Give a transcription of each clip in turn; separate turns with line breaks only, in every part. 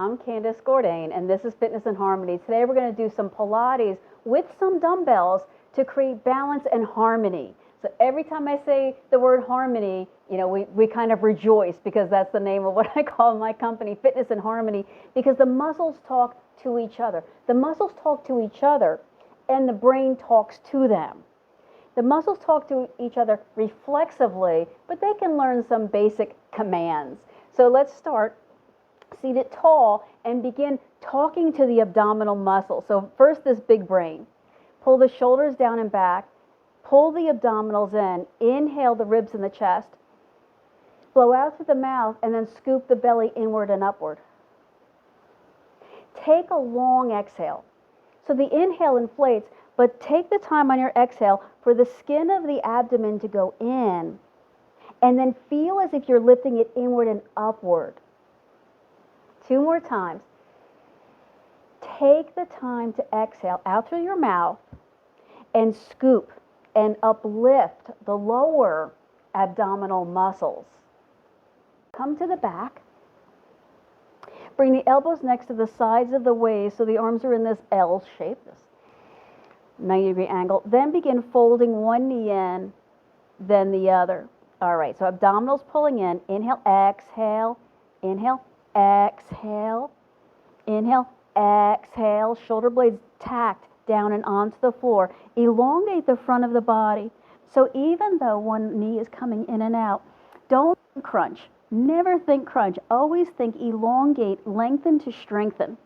I'm Candace Gordijn, and this is Fitness and Harmony. Today we're going to do some Pilates with some dumbbells to create balance and harmony. So every time I say the word harmony, we kind of rejoice because that's the name of what I call my company, Fitness and Harmony, because the muscles talk to each other. The muscles talk to each other, and the brain talks to them. The muscles talk to each other reflexively, but they can learn some basic commands. So let's start seated tall and begin talking to the abdominal muscle. So first, this big brain. Pull the shoulders down and back. Pull the abdominals in. Inhale the ribs in the chest. Blow out through the mouth and then scoop the belly inward and upward. Take a long exhale. So the inhale inflates, but take the time on your exhale for the skin of the abdomen to go in, and then feel as if you're lifting it inward and upward. 2 more times. Take the time to exhale out through your mouth and scoop and uplift the lower abdominal muscles. Come to the back. Bring the elbows next to the sides of the waist so the arms are in this L shape, this 90-degree angle. Then begin folding one knee in, then the other. All right, so abdominals pulling in. Inhale, exhale, inhale, exhale, inhale, exhale. Shoulder blades tacked down and onto the floor. Elongate the front of the body. So even though one knee is coming in and out, don't crunch. Never think crunch. Always think elongate, lengthen to strengthen.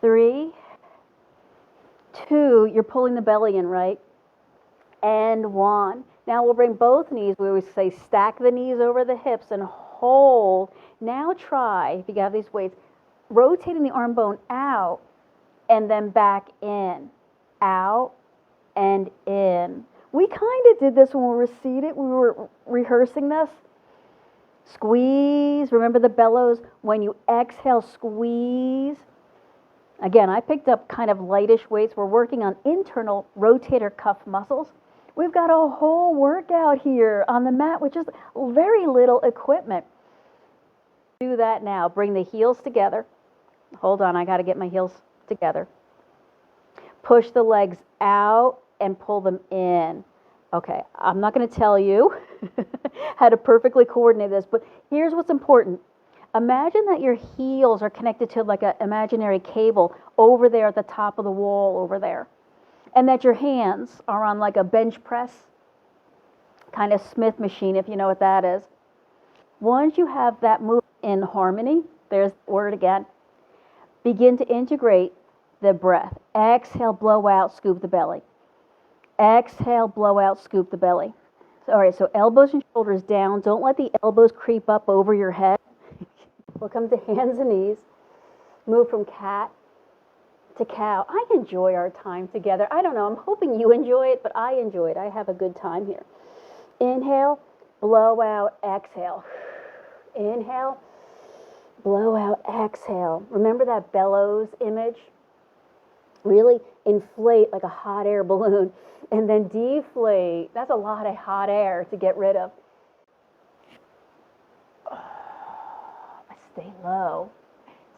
3, 2, you're pulling the belly in, right? And 1. Now we'll bring both knees. We always say stack the knees over the hips and hold. Now try, if you have these weights, rotating the arm bone out and then back in. Out and in. We kind of did this when we were seated. We were rehearsing this. Squeeze. Remember the bellows? When you exhale, squeeze. Again, I picked up kind of lightish weights. We're working on internal rotator cuff muscles. We've got a whole workout here on the mat with just very little equipment. Do that now. Bring the heels together. Hold on, I got to get my heels together. Push the legs out and pull them in. Okay, I'm not going to tell you how to perfectly coordinate this, but here's what's important. Imagine that your heels are connected to like an imaginary cable over there at the top of the wall over there, and that your hands are on like a bench press, kind of Smith machine, if you know what that is. Once you have that move in harmony, there's the word again, begin to integrate the breath. Exhale, blow out, scoop the belly. Exhale, blow out, scoop the belly. All right, so elbows and shoulders down. Don't let the elbows creep up over your head. We'll come to hands and knees. Move from cat to cow. I enjoy our time together. I don't know, I'm hoping you enjoy it, but I enjoy it. I have a good time here. Inhale, blow out, exhale. Inhale, blow out, exhale. Remember that bellows image? Really inflate like a hot air balloon and then deflate. That's a lot of hot air to get rid of. Stay low.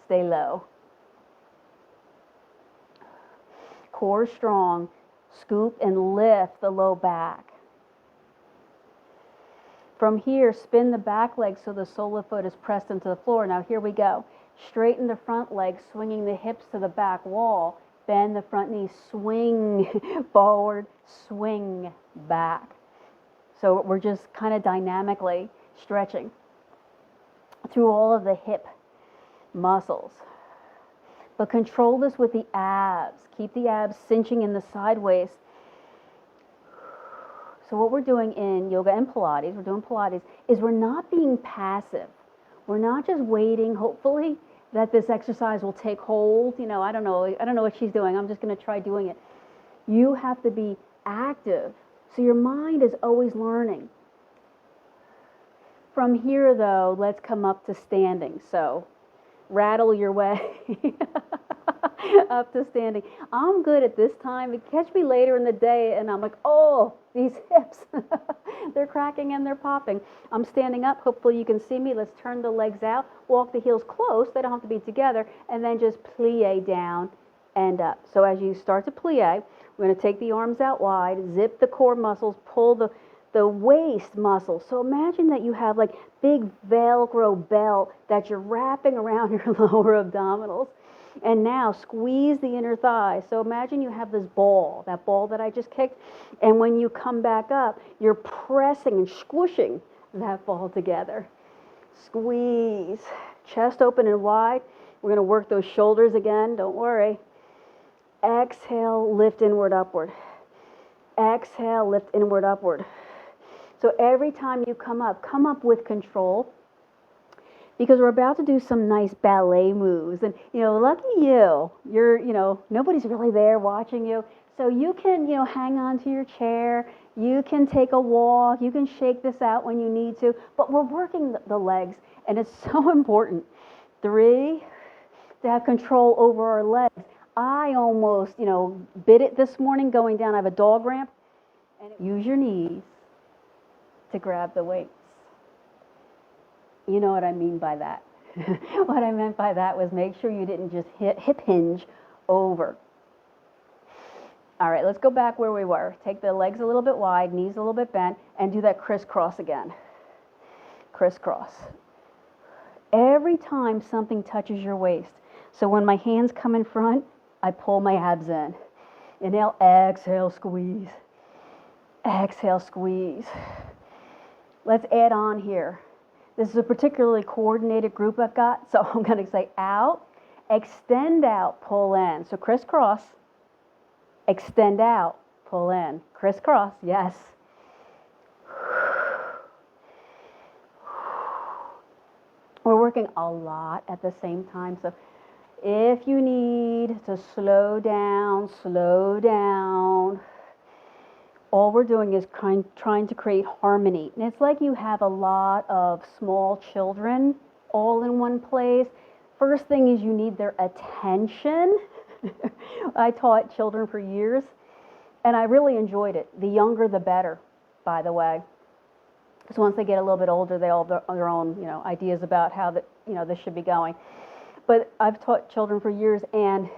Stay low. Core strong. Scoop and lift the low back. From here, spin the back leg so the sole of the foot is pressed into the floor. Now here we go. Straighten the front leg, swinging the hips to the back wall. Bend the front knee, swing forward, swing back. So we're just kind of dynamically stretching through all of the hip muscles. But control this with the abs. Keep the abs cinching in the side waist. So what we're doing in yoga and Pilates, is we're not being passive. We're not just waiting, hopefully, that this exercise will take hold. I don't know what she's doing. I'm just going to try doing it. You have to be active. So your mind is always learning. From here, though, let's come up to standing. So rattle your way. up to standing. I'm good at this time. Catch me later in the day and I'm like, oh, these hips, they're cracking and they're popping. I'm standing up. Hopefully you can see me. Let's turn the legs out. Walk the heels close. They don't have to be together. And then just plie down and up. So as you start to plie, we're going to take the arms out wide, zip the core muscles, pull the waist muscles. So imagine that you have like big Velcro belt that you're wrapping around your lower abdominals. And now squeeze the inner thigh. So imagine you have this ball, that ball that I just kicked, and when you come back up, you're pressing and squishing that ball together. Squeeze. Chest open and wide. We're going to work those shoulders again. Don't worry. Exhale, lift inward, upward. Exhale, lift inward, upward. So every time you come up with control, because we're about to do some nice ballet moves. And, lucky you're, nobody's really there watching you. So you can, hang on to your chair. You can take a walk. You can shake this out when you need to. But we're working the legs, and it's so important. 3, to have control over our legs. I almost, bit it this morning going down. I have a dog ramp. And use your knees to grab the weights. You know what I mean by that. What I meant by that was make sure you didn't just hip hinge over. All right, let's go back where we were. Take the legs a little bit wide, knees a little bit bent, and do that crisscross again. Crisscross. Every time something touches your waist. So when my hands come in front, I pull my abs in. Inhale, exhale, squeeze. Exhale, squeeze. Let's add on here. This is a particularly coordinated group I've got, so I'm going to say out, extend out, pull in. So crisscross, extend out, pull in. Crisscross, yes. We're working a lot at the same time, so if you need to slow down, slow down. All we're doing is trying to create harmony. And it's like you have a lot of small children all in one place. First thing is you need their attention. I taught children for years, and I really enjoyed it. The younger, the better, by the way. Because once they get a little bit older, they all have their own, ideas about how this should be going. But I've taught children for years, and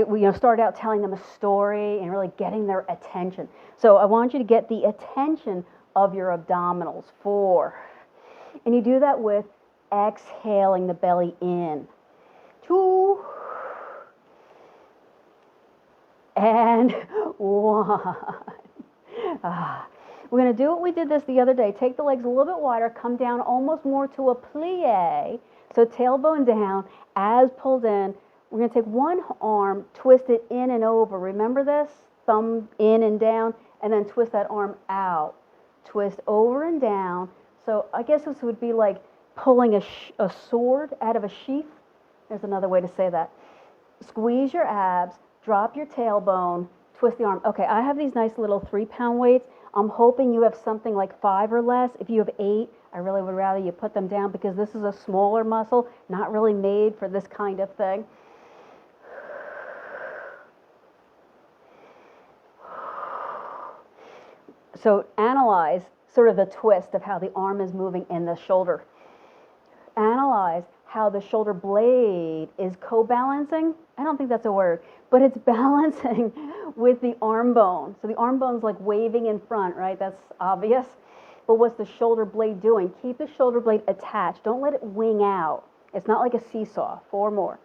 we started out telling them a story and really getting their attention. So I want you to get the attention of your abdominals. 4. And you do that with exhaling the belly in. 2. And 1. We're going to do what we did this the other day. Take the legs a little bit wider, come down almost more to a plie. So tailbone down, abs pulled in. We're going to take one arm, twist it in and over. Remember this? Thumb in and down, and then twist that arm out. Twist over and down. So I guess this would be like pulling a sword out of a sheath. There's another way to say that. Squeeze your abs, drop your tailbone, twist the arm. Okay, I have these nice little 3-pound weights. I'm hoping you have something like 5 or less. If you have 8, I really would rather you put them down because this is a smaller muscle, not really made for this kind of thing. So analyze sort of the twist of how the arm is moving in the shoulder. Analyze how the shoulder blade is co-balancing. I don't think that's a word, but it's balancing with the arm bone. So the arm bone's like waving in front, right? That's obvious. But what's the shoulder blade doing? Keep the shoulder blade attached. Don't let it wing out. It's not like a seesaw. 4 more.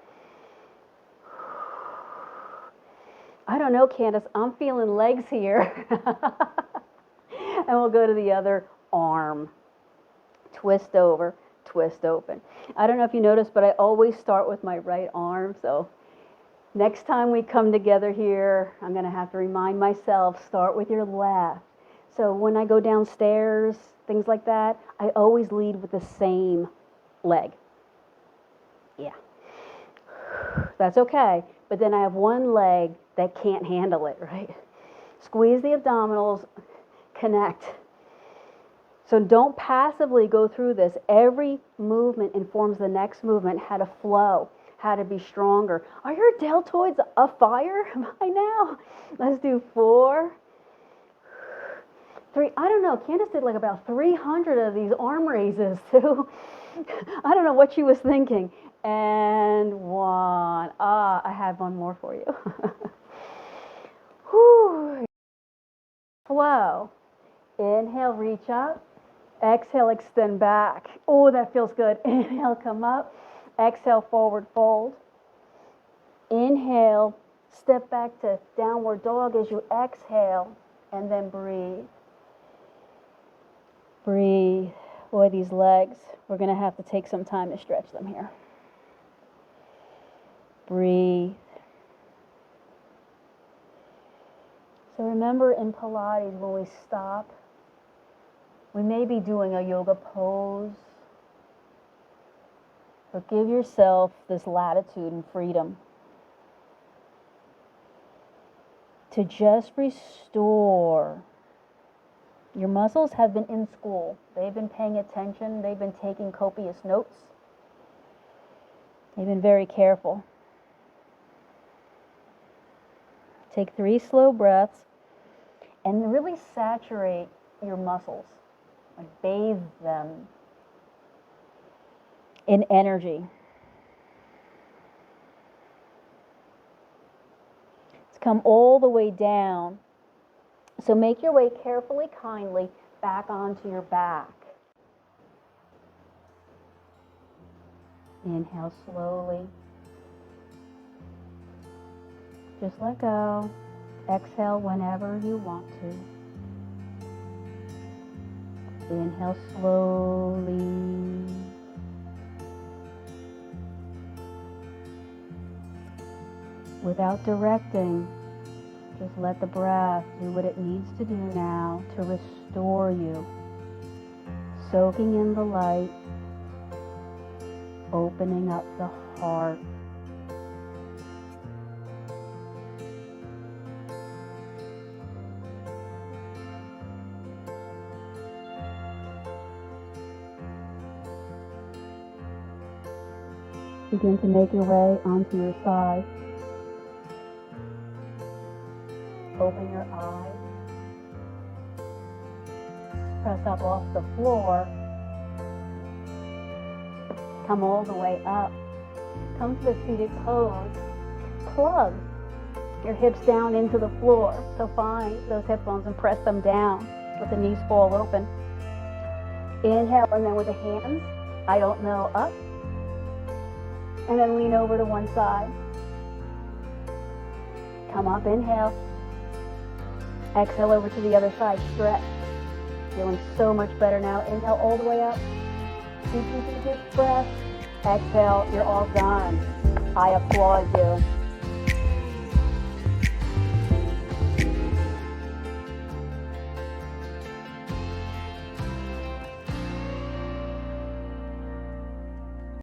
I don't know, Candace. I'm feeling legs here. And we'll go to the other arm. Twist over, twist open. I don't know if you noticed, but I always start with my right arm. So next time we come together here, I'm going to have to remind myself, start with your left. So when I go downstairs, things like that, I always lead with the same leg. Yeah. That's okay. But then I have one leg that can't handle it, right? Squeeze the abdominals, connect. So don't passively go through this. Every movement informs the next movement, how to flow, how to be stronger. Are your deltoids afire by now? Let's do 4, 3. I don't know. Candace did like about 300 of these arm raises too. I don't know what she was thinking. And 1. I have one more for you. Whew. Flow. Inhale, reach up. Exhale, extend back. Oh, that feels good. Inhale, come up. Exhale, forward fold. Inhale, step back to downward dog as you exhale, and then breathe. Breathe. Boy, these legs, we're going to have to take some time to stretch them here. Breathe. So remember in Pilates, when we stop, we may be doing a yoga pose, but give yourself this latitude and freedom to just restore. Your muscles have been in school. They've been paying attention. They've been taking copious notes. They've been very careful. Take 3 slow breaths and really saturate your muscles. Like bathe them in energy. Let's come all the way down. So make your way carefully, kindly back onto your back. Inhale slowly. Just let go. Exhale whenever you want to. Inhale slowly. Without directing, just let the breath do what it needs to do now to restore you. Soaking in the light, opening up the heart. Begin to make your way onto your side. Open your eyes. Press up off the floor. Come all the way up. Come to the seated pose. Plug your hips down into the floor. So find those hip bones and press them down. Let the knees fall open. Inhale, and then with the hands, I don't know, up. And then lean over to one side. Come up, inhale. Exhale over to the other side, stretch. Feeling so much better now. Inhale all the way up. Deep breath. Exhale, you're all done. I applaud you.